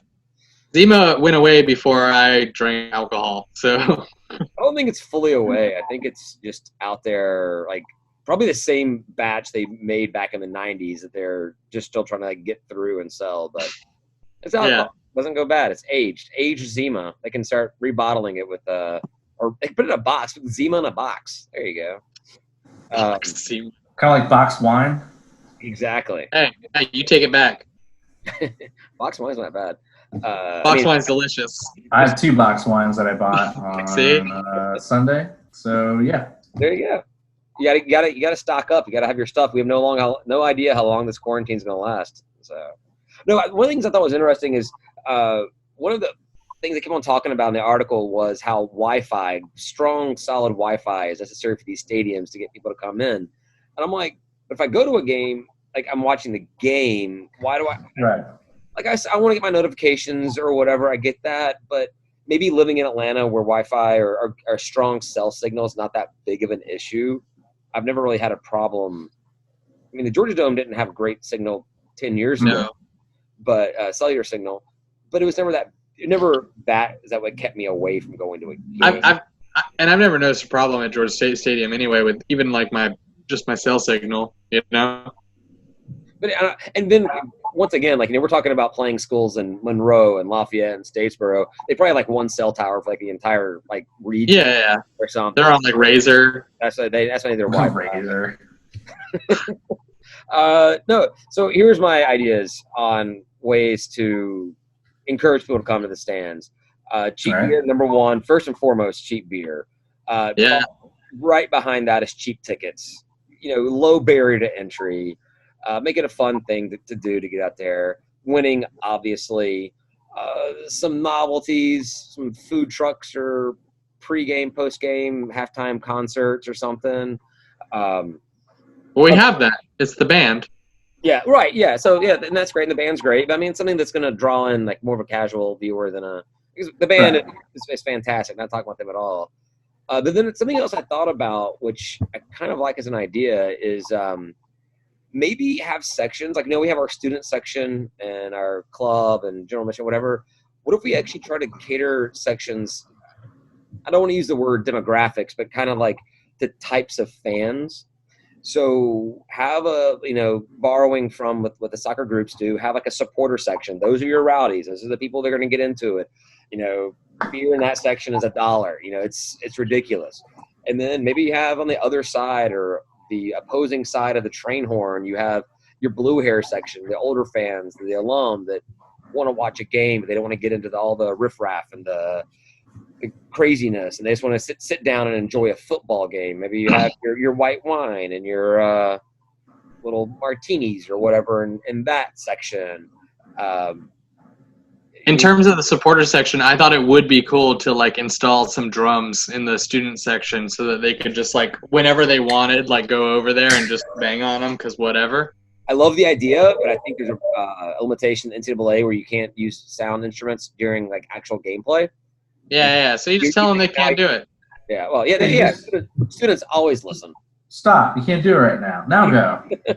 Zima went away before I drank alcohol, so I don't think it's fully away. I think it's just out there, like probably the same batch they made back in the 90s that they're just still trying to like get through and sell. But it's alcohol. Yeah. It doesn't go bad. It's aged Zima. They can start rebottling it with or they put it in a box. Put Zima in a box. There you go. Kind of like boxed wine. Exactly. Hey, you take it back. Boxed wine's not bad. Box wine's delicious. I have 2 box wines that I bought on Sunday. So yeah. There you go. You gotta stock up. You gotta have your stuff. We have no idea how long this quarantine's gonna last. So, no. One of the things I thought was interesting is one of the things they kept on talking about in the article was how Wi-Fi, strong, solid Wi-Fi, is necessary for these stadiums to get people to come in. And I'm like, if I go to a game, like I'm watching the game, why do I? Right. Like I want to get my notifications or whatever. I get that, but maybe living in Atlanta where Wi-Fi or strong cell signal is not that big of an issue. I've never really had a problem. I mean, the Georgia Dome didn't have great signal 10 years ago, but cellular signal. But it was never that. Is that what kept me away from going to a game. I've never noticed a problem at Georgia State Stadium anyway with even like my cell signal, you know. But and then once again, like we're talking about playing schools in Monroe and Lafayette and Statesboro. They probably have like one cell tower for like the entire like region. Yeah. Or something. They're on like Razor. That's why they're Wi-Fi. Razor. No. So here's my ideas on ways to encourage people to come to the stands. Cheap beer, number one. First and foremost, cheap beer. Right behind that is cheap tickets. Low barrier to entry. Make it a fun thing to do to get out there. Winning, obviously. Some novelties, some food trucks or pregame, postgame, halftime concerts or something. We have that. It's the band. Yeah, right. Yeah. So, yeah, and that's great. And the band's great. But, I mean, something that's going to draw in like more of a casual viewer than because the band is fantastic. Not talking about them at all. But then something else I thought about, which I kind of like as an idea, is maybe have sections. Like, we have our student section and our club and general mission, whatever. What if we actually try to cater sections? I don't want to use the word demographics, but kind of like the types of fans. So have borrowing from what the soccer groups do, have like a supporter section. Those are your rowdies. Those are the people that are going to get into it. Beer in that section is $1. It's ridiculous. And then maybe you have on the other side or the opposing side of the train horn, you have your blue hair section, the older fans, the alum that want to watch a game, but they don't want to get into all the riffraff and the craziness, and they just want to sit down and enjoy a football game. Maybe you have your white wine and your little martinis or whatever in that section. In terms of the supporter section, I thought it would be cool to like install some drums in the student section so that they could just like whenever they wanted, like go over there and just bang on them because whatever. I love the idea, but I think there's a limitation in NCAA where you can't use sound instruments during like actual gameplay. Yeah. So you just tell them they can't do it. Yeah. Well, yeah. Students always listen. Stop! You can't do it right now. Now go.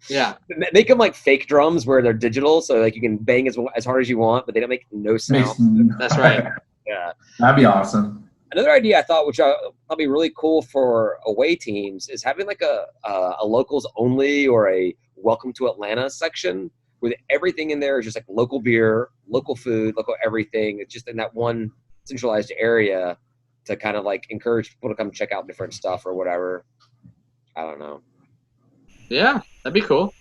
Yeah. Make them like fake drums where they're digital, so like you can bang as hard as you want, but they don't make no sound. That's right. Yeah. That'd be awesome. Another idea I thought, which will be really cool for away teams, is having like a locals only or a welcome to Atlanta section with everything in there is just like local beer, local food, local everything. It's just in that one centralized area to kind of like encourage people to come check out different stuff or whatever. I don't know. Yeah, that'd be cool.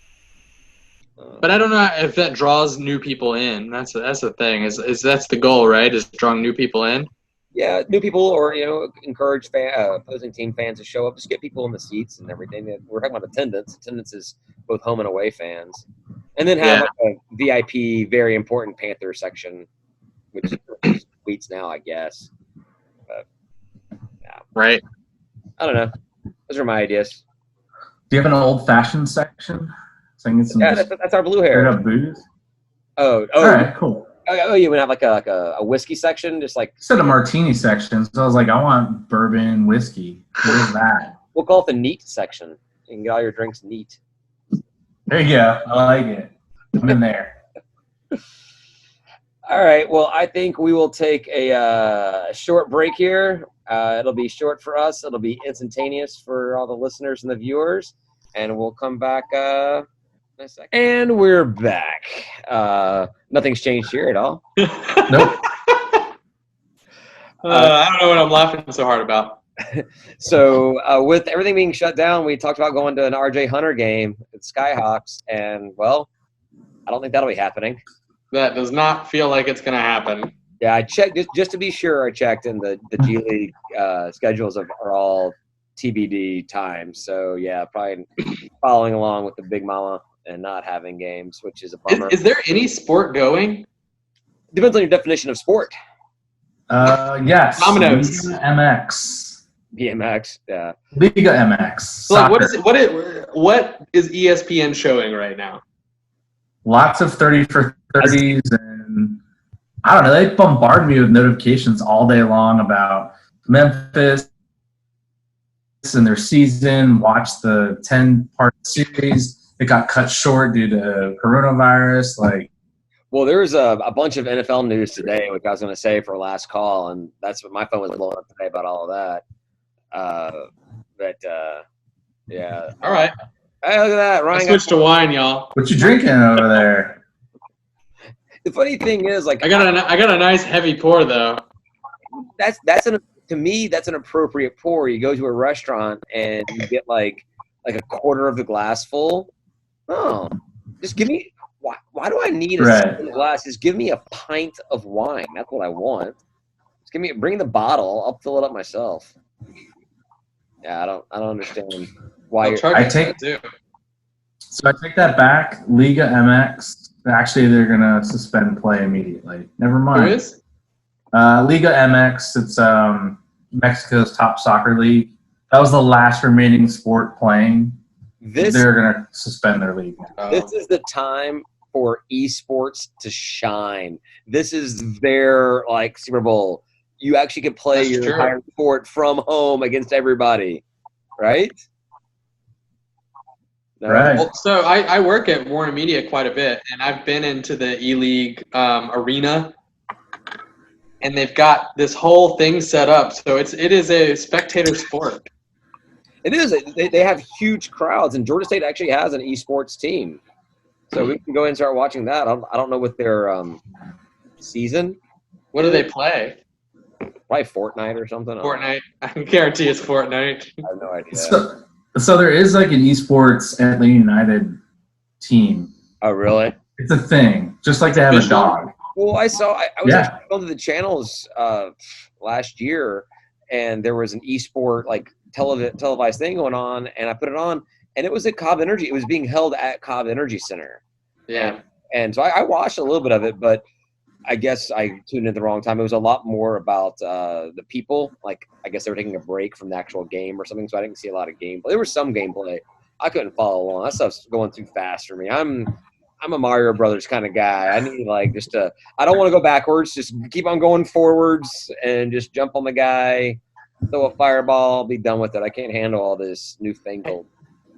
But I don't know if that draws new people in. That's the thing. Is that's the goal, right? Is drawing new people in. Yeah, new people, or encourage opposing team fans to show up. Just get people in the seats and everything. We're talking about attendance. Attendance is both home and away fans, and then have a VIP, very important Panther section, which is tweets now, I guess. But, yeah. Right. I don't know. Those are my ideas. Do you have an old-fashioned section? That's our blue hair. Booze. Oh. All right, cool. Oh, you would have like a whiskey section, just like instead of martini section. So I was like, I want bourbon whiskey. What is that? We'll call it the neat section. You can get all your drinks neat. There you go. I like it. I'm in there. All right. Well, I think we will take a short break here. It'll be short for us. It'll be instantaneous for all the listeners and the viewers, and we'll come back. And we're back. Nothing's changed here at all. Nope. I don't know what I'm laughing so hard about. So with everything being shut down, we talked about going to an RJ Hunter game at Skyhawks, and, well, I don't think that'll be happening. That does not feel like it's going to happen. Yeah, I checked, just to be sure, I checked, and the G League schedules are all TBD times. So, yeah, probably following along with the Big Mama and not having games, which is a bummer. Is there any sport going? Depends on your definition of sport. Yes. Dominoes. Liga MX. BMX, yeah. Liga MX. So like, what is ESPN showing right now? Lots of 30 for 30s, and I don't know. They bombard me with notifications all day long about Memphis and their season. Watch the 10-part series. It got cut short due to coronavirus. Well, there was a bunch of NFL news today, which I was going to say for last call, and that's what my phone was blowing up today about all of that. Yeah. All right. Hey, look at that, Ryan. Switch to wine, y'all. What you drinking over there? The funny thing is, like, I got a nice heavy pour though. To me, that's an appropriate pour. You go to a restaurant and you get like a quarter of the glass full. Oh, just give me. Why do I need a second glass? Just give me a pint of wine. That's what I want. Just bring the bottle. I'll fill it up myself. Yeah, I don't understand why. So I take that back. Liga MX. Actually, they're gonna suspend play immediately. Never mind. Who is? Liga MX. It's Mexico's top soccer league. That was the last remaining sport playing. They're gonna suspend their league. This is the time for esports to shine. This is their Super Bowl. You actually can play your entire sport from home against everybody, right? No? Right. Well, so I work at Warner Media quite a bit, and I've been into the E-League arena, and they've got this whole thing set up. So it is a spectator sport. It is. They have huge crowds, and Georgia State actually has an esports team. So we can go and start watching that. I don't know what their season. What do they play? Probably Fortnite or something. Fortnite. I can guarantee it's Fortnite. I have no idea. So there is an esports Atlanta United team. Oh, really? It's a thing. Just like they have a dog. Well, I was actually going to the channels last year, and there was an esport televised thing going on, and I put it on, and it was at Cobb Energy. It was being held at Cobb Energy Center. Yeah. And so I watched a little bit of it, but I guess I tuned in at the wrong time. It was a lot more about the people. I guess they were taking a break from the actual game or something, so I didn't see a lot of gameplay. There was some gameplay. I couldn't follow along. That stuff's going too fast for me. I'm a Mario Brothers kind of guy. I need I don't want to go backwards. Just keep on going forwards and just jump on the guy, throw a fireball, be done with it. I can't handle all this newfangled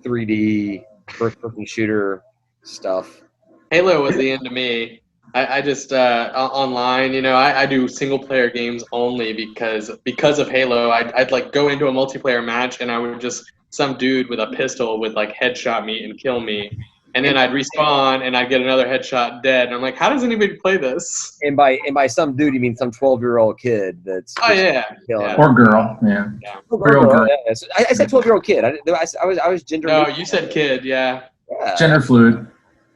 3D first-person shooter stuff. Halo was the end to me. I just online, I do single player games only because of Halo. I'd go into a multiplayer match and I would some dude with a pistol would headshot me and kill me, and then I'd respawn and I'd get another headshot dead. And I'm like, how does anybody play this? And by some dude, you mean some 12-year-old kid that's or girl, yeah. Girl. Yeah. I said 12-year-old kid. I was gender. No, you said kid. Yeah. Gender fluid.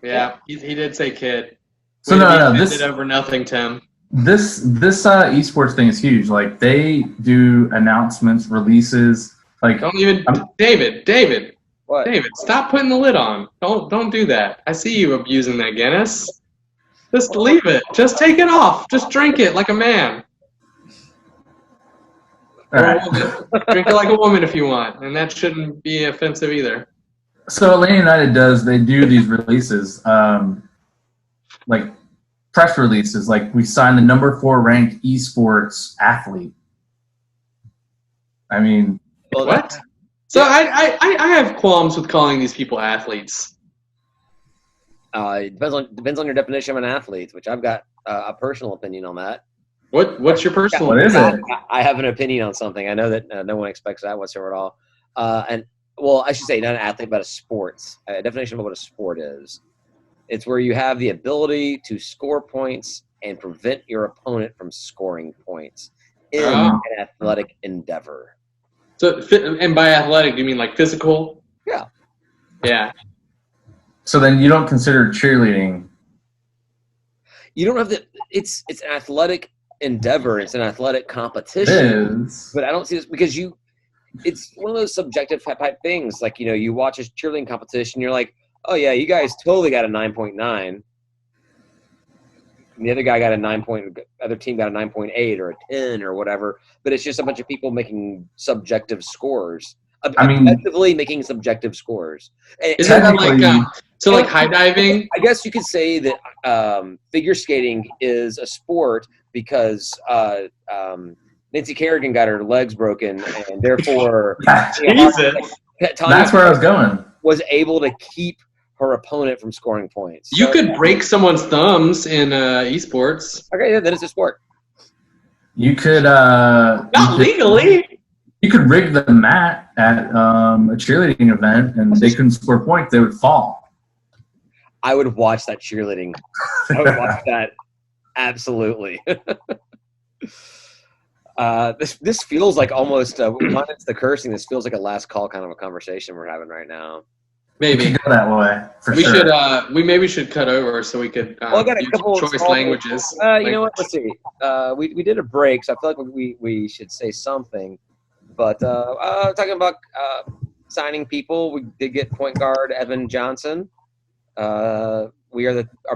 Yeah, he did say kid. So this over nothing, Tim. This esports thing is huge. Like they do announcements, releases. Like don't even David. What? David, stop putting the lid on. Don't do that. I see you abusing that Guinness. Just leave it. Just take it off. Just drink it like a man. All right. Drink it like a woman if you want, and that shouldn't be offensive either. So Atlanta United they do these releases, like press releases, like we signed the number 4 ranked esports athlete. I mean, what? So I have qualms with calling these people athletes. It depends on your definition of an athlete, which I've got a personal opinion on that. What's your personal? What is it? I have an opinion on something. I know that no one expects that whatsoever at all. I should say not an athlete, but a sports. A definition of what a sport is. It's where you have the ability to score points and prevent your opponent from scoring points in an athletic endeavor. So, and by athletic, do you mean like physical? Yeah. Yeah. So then you don't consider cheerleading? You don't have the. It's an athletic endeavor. It's an athletic competition. It is. But I don't see this because it's one of those subjective type things. Like, you watch a cheerleading competition, you're like, oh yeah, you guys totally got a 9.9. And the other guy got other team got a 9.8 or a 10 or whatever. But it's just a bunch of people making subjective scores. Effectively making subjective scores. Is it like high diving? I guess you could say that figure skating is a sport because Nancy Kerrigan got her legs broken, and therefore Jesus. That's where I was going. Was able to keep her opponent from scoring points. You could break someone's thumbs in esports. Okay, then it's a sport. You could not legally. You could rig the mat at a cheerleading event, and they couldn't score points; they would fall. I would watch that cheerleading. I would watch that absolutely. This feels like almost minus the cursing. This feels like a last call kind of a conversation we're having right now. Maybe we could go that way. We should. We maybe should cut over so we could I got a couple choice languages. You know what? Let's see. We did a break, so I feel like we should say something. But talking about signing people, we did get point guard Evan Johnson. Our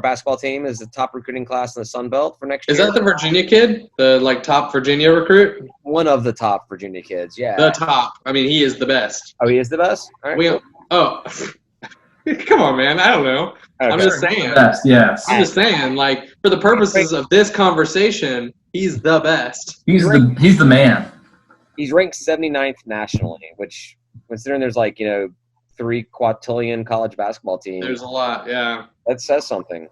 basketball team is the top recruiting class in the Sun Belt for next year. Is that the Virginia kid? The top Virginia recruit? One of the top Virginia kids, yeah. The top. I mean, he is the best. Oh, he is the best? All right, come on, man. I don't know. Okay. I'm just saying. Yes. I'm just saying, like, for the purposes of this conversation, he's the best. He's the man. He's ranked 79th nationally, which, considering there's 3 quadrillion college basketball teams. There's a lot, yeah. That says something.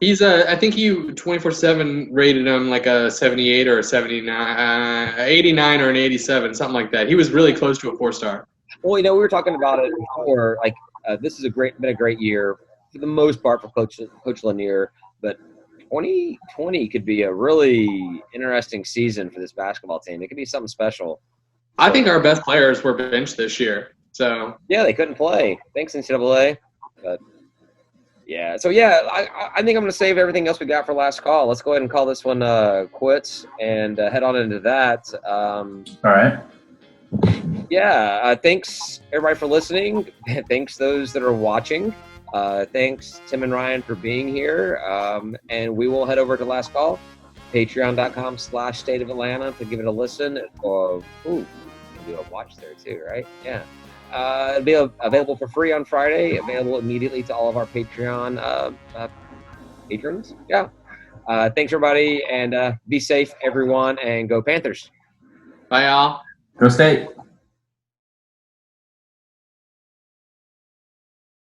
He's I think you 24/7 rated him like a 78 or a 79, 89 or an 87, something like that. He was really close to a 4-star. Well, we were talking about it before. This has been a great year for the most part for Coach Lanier, but 2020 could be a really interesting season for this basketball team. It could be something special. I think our best players were benched this year. So yeah, they couldn't play. Thanks, NCAA. But yeah, so yeah, I think I'm going to save everything else we got for last call. Let's go ahead and call this one quits and head on into that. All right. Yeah, thanks everybody for listening. Thanks those that are watching. Thanks Tim and Ryan for being here. And we will head over to last call, patreon.com/State of Atlanta to give it a listen. Or do a watch there too, right? Yeah. It'll be available for free on Friday, available immediately to all of our Patreon patrons. Yeah. Thanks, everybody, and be safe, everyone, and go Panthers. Bye, y'all. Go State.